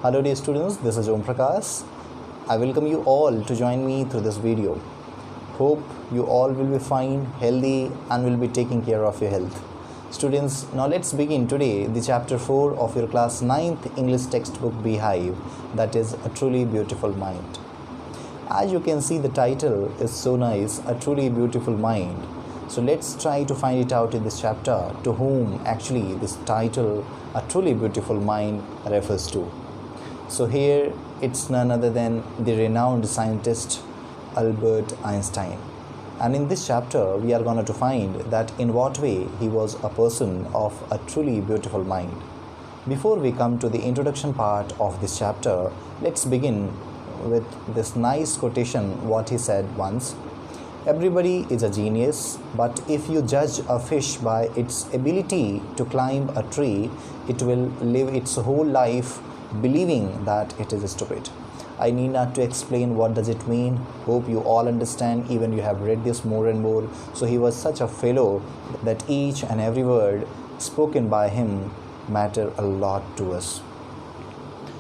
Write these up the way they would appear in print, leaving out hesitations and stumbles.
Hello dear students, this is Om Prakash. I welcome you all to join me through this video. Hope you all will be fine, healthy and will be taking care of your health. Students, now let's begin today the chapter 4 of your class 9th English textbook Beehive, that is A Truly Beautiful Mind. As you can see, the title is so nice, A Truly Beautiful Mind. So let's try to find it out in this chapter to whom actually this title A Truly Beautiful Mind refers to. So here it's none other than the renowned scientist Albert Einstein. And in this chapter we are going to find that in what way he was a person of a truly beautiful mind. Before we come to the introduction part of this chapter, let's begin with this nice quotation what he said once. Everybody is a genius, but if you judge a fish by its ability to climb a tree, it will live its whole life believing that it is stupid. I need not to explain what does it mean. Hope you all understand, even you have read this more and more. So he was such a fellow that each and every word spoken by him matter a lot to us.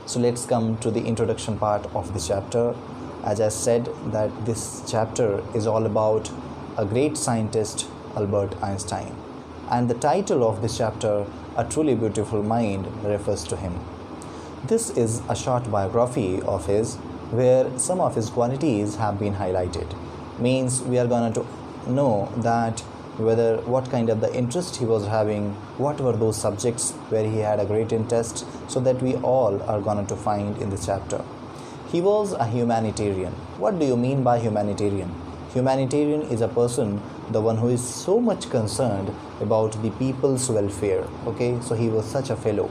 So let's come to the introduction part of this chapter. As I said that this chapter is all about a great scientist, Albert Einstein. And the title of this chapter, A Truly Beautiful Mind, refers to him. This is a short biography of his where some of his qualities have been highlighted. Means we are going to know that whether what kind of the interest he was having, what were those subjects where he had a great interest, so that we all are going to find in this chapter. He was a humanitarian. What do you mean by humanitarian? Humanitarian is a person, the one who is so much concerned about the people's welfare. Okay, so he was such a fellow.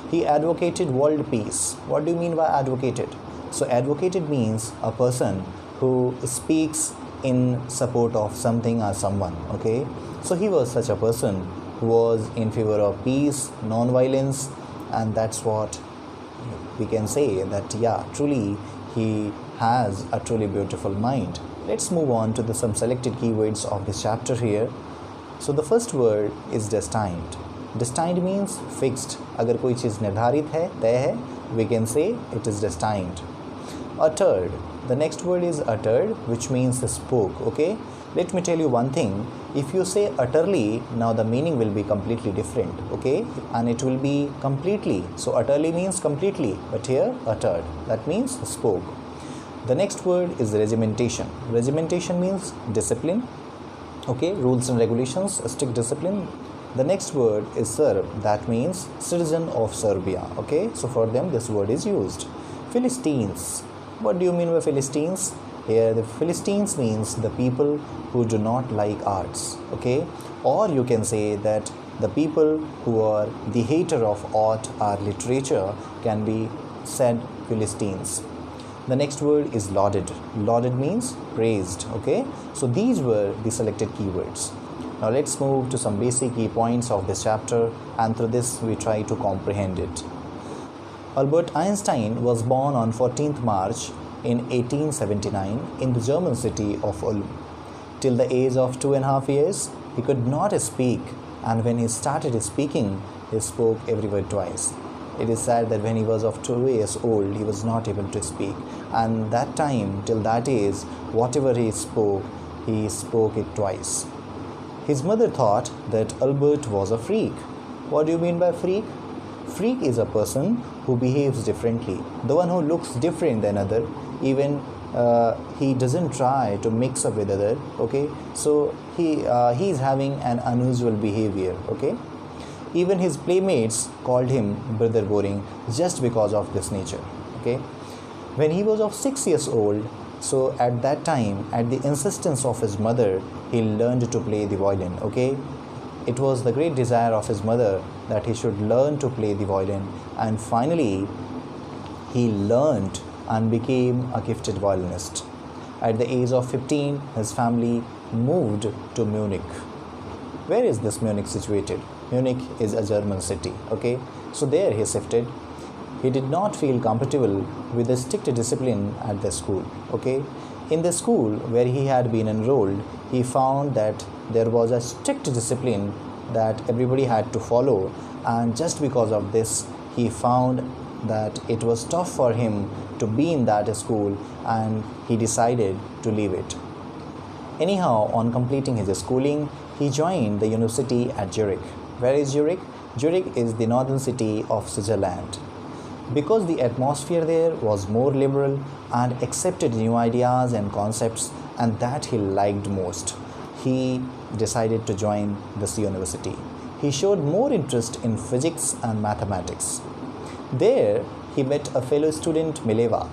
He advocated world peace. What do you mean by advocated? So advocated means a person who speaks in support of something or someone. Okay, so he was such a person who was in favor of peace, non-violence, and that's what we can say that truly he has a truly beautiful mind. Let's move on to some selected keywords of this chapter here. So the first word is destined. Destined means fixed. अगर कोई चीज़ निर्धारित है, तय है, we can say it is destined. Uttered. The next word is uttered, which means spoke. Okay. Let me tell you one thing. If you say utterly, now the meaning will be completely different. Okay, and it will be completely. So utterly means completely, but here uttered. That means spoke. The next word is regimentation. Regimentation means discipline. Okay, rules and regulations, strict discipline. The next word is Serb. That means citizen of Serbia. Okay, so for them this word is used. Philistines. What do you mean by Philistines? Here the Philistines means the people who do not like arts. Okay, or you can say that the people who are the hater of art or literature can be said Philistines. The next word is lauded. Lauded means praised. Okay, so these were the selected keywords. Now let's move to some basic key points of this chapter, and through this we try to comprehend it. Albert Einstein was born on 14th March in 1879 in the German city of Ulm. Till the age of 2.5 years, he could not speak, and when he started speaking, he spoke every word twice. It is said that when he was of 2 years old, he was not able to speak, and that time, till that age, whatever he spoke it twice. His mother thought that Albert was a freak. What do you mean by freak? Freak is a person who behaves differently, the one who looks different than other, even he doesn't try to mix up with other. Okay, so he is having an unusual behavior. Okay, even his playmates called him brother boring just because of this nature. Okay, when he was of 6 years old, so at that time, at the insistence of his mother, he learned to play the violin. Okay, it was the great desire of his mother that he should learn to play the violin, and finally he learned and became a gifted violinist. At the age of 15, his family moved to Munich. Where is this Munich situated? Munich is a German city. Okay, so there he shifted. He did not feel comfortable with the strict discipline at the school. Okay, in the school where he had been enrolled, he found that there was a strict discipline that everybody had to follow, and just because of this he found that it was tough for him to be in that school and he decided to leave it. Anyhow, on completing his schooling, he joined the university at Zurich. Where is Zurich? Zurich is the northern city of Switzerland. Because the atmosphere there was more liberal and accepted new ideas and concepts, and that he liked most, he decided to join this university. He showed more interest in physics and mathematics. There, he met a fellow student, Mileva.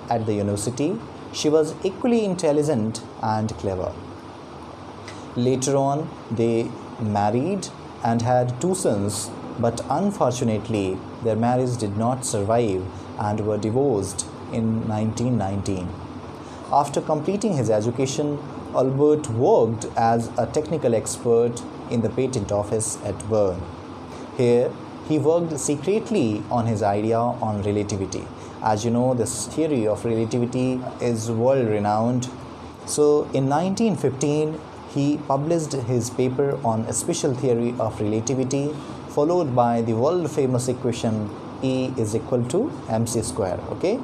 At the university, she was equally intelligent and clever. Later on, they married and had 2 sons, but unfortunately, their marriage did not survive and were divorced in 1919. After completing his education, Albert worked as a technical expert in the patent office at Bern. Here, he worked secretly on his idea on relativity. As you know, this theory of relativity is world renowned. So, in 1915, he published his paper on a special theory of relativity, followed by the world famous equation E is equal to mc square. Okay.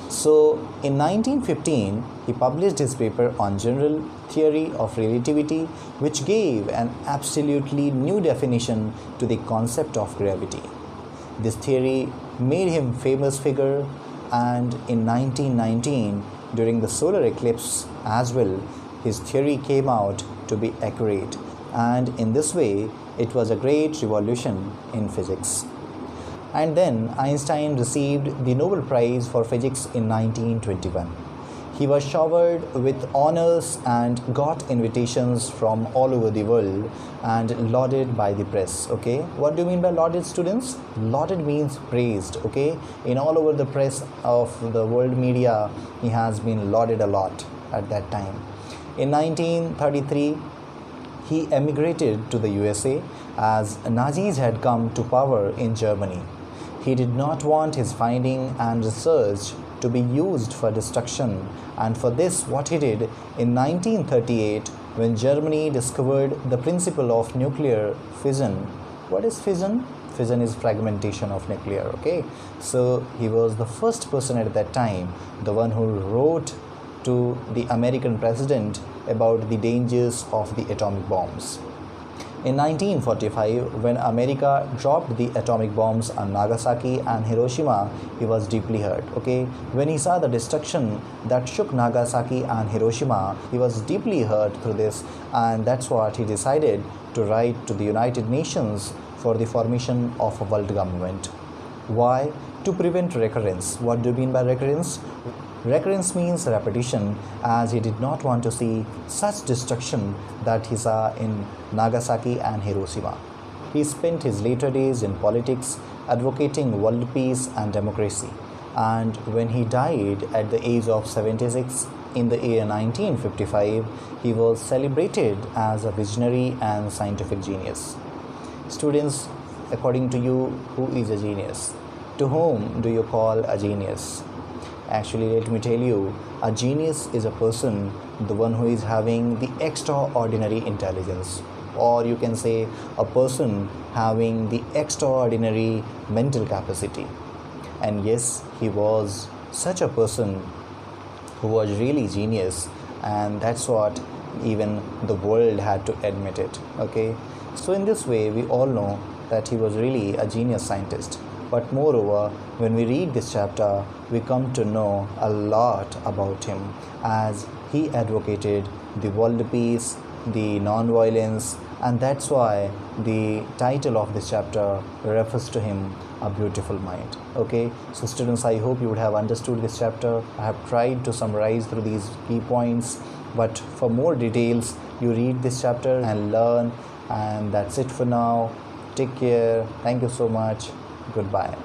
So, in 1915, he published his paper on general theory of relativity, which gave an absolutely new definition to the concept of gravity. This theory made him famous figure, and in 1919, during the solar eclipse as well, his theory came out to be accurate, and in this way, it was a great revolution in physics. And then Einstein received the Nobel Prize for Physics in 1921. He was showered with honors and got invitations from all over the world and lauded by the press. Okay, what do you mean by lauded, students? Lauded means praised. Okay, in all over the press of the world media, he has been lauded a lot at that time. In 1933, he emigrated to the USA as Nazis had come to power in Germany. He did not want his finding and research to be used for destruction, and for this what he did in 1938, when Germany discovered the principle of nuclear fission. What is fission? Fission is fragmentation of nuclear. Okay, so he was the first person at that time, the one who wrote to the American president about the dangers of the atomic bombs. In 1945, when America dropped the atomic bombs on Nagasaki and Hiroshima, he was deeply hurt. Okay, when he saw the destruction that shook Nagasaki and Hiroshima, he was deeply hurt through this, and that's what he decided to write to the United Nations for the formation of a world government. Why? To prevent recurrence. What do you mean by recurrence? Recurrence means repetition, as he did not want to see such destruction that he saw in Nagasaki and Hiroshima. He spent his later days in politics, advocating world peace and democracy. And when he died at the age of 76 in the year 1955, he was celebrated as a visionary and scientific genius. Students, according to you, who is a genius? To whom do you call a genius? Actually, let me tell you, a genius is a person, the one who is having the extraordinary intelligence, or you can say a person having the extraordinary mental capacity. And yes, he was such a person who was really genius, and that's what even the world had to admit it. Okay, so in this way, we all know that he was really a genius scientist. But moreover, when we read this chapter, we come to know a lot about him, as he advocated the world peace, the non-violence, and that's why the title of this chapter refers to him, A Beautiful Mind. Okay, so students, I hope you would have understood this chapter. I have tried to summarize through these key points, but for more details, you read this chapter and learn. And that's it for now. Take care. Thank you so much. Goodbye.